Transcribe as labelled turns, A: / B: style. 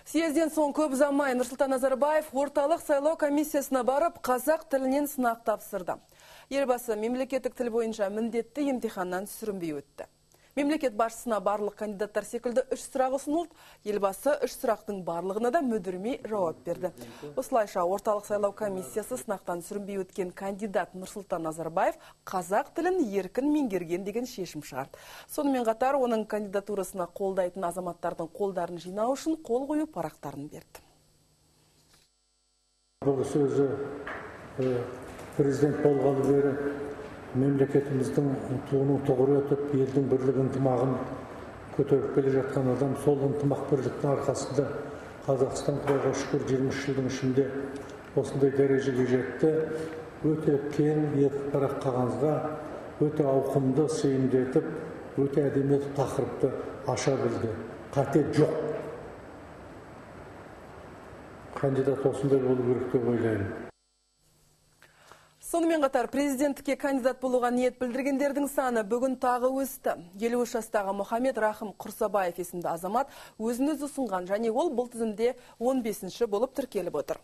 A: Съезден соң көп ұзамай Нұрсұлтан Назарбаев орталық сайлау комиссиясына барып, қазақ тілінен сынақ тапсырды. Елбасы мемлекеттік тіл бойынша міндетті емтиханнан сүрінбей өтті. Мемлекет басшысына барлық кандидаттар секілді 3 сұрақ ұсынылды. Елбасы 3 сұрақтың барлығына да мүдірмей жауап берді. Осылайша орталық сайлау комиссиясы сынақтан сүрінбей өткен кандидат Нұрсұлтан Назарбаев қазақ тілін еркін меңгерген деген шешім шығарды. Сонымен қатар оның кандидатурасына қолдайтын азаматтардың қолдарын жинау үшін қол қою парақтарын берді.
B: Бұл сөзі президент болғалы бері мемлекетіміздің туының тұғыры өтіп, елдің бірлік ынтымағын көтеріп келе жатқан адам, сол ынтымақ бірліктің арқасында Қазақстан Құдайға шүкір 20 жылдың ішінде осындай дәрежеге жетті. Өте кең етіп параққағанға өте ауқымды сыйымды етіп, өте әдемі тақырыпты аша білді. Қате жоқ. Кандидат осындай болу керек деп ойлаймын.
A: Сонымен қатар президенттікке кандидат болуға ниет білдіргендердің саны бүгін тағы өсті. 53 жастағы Мұхаммед Рахым Құрсабаев есімді азамат өзін өзі ұсынған, және ол бұл тізімде 15-ші болып тіркеліп отыр.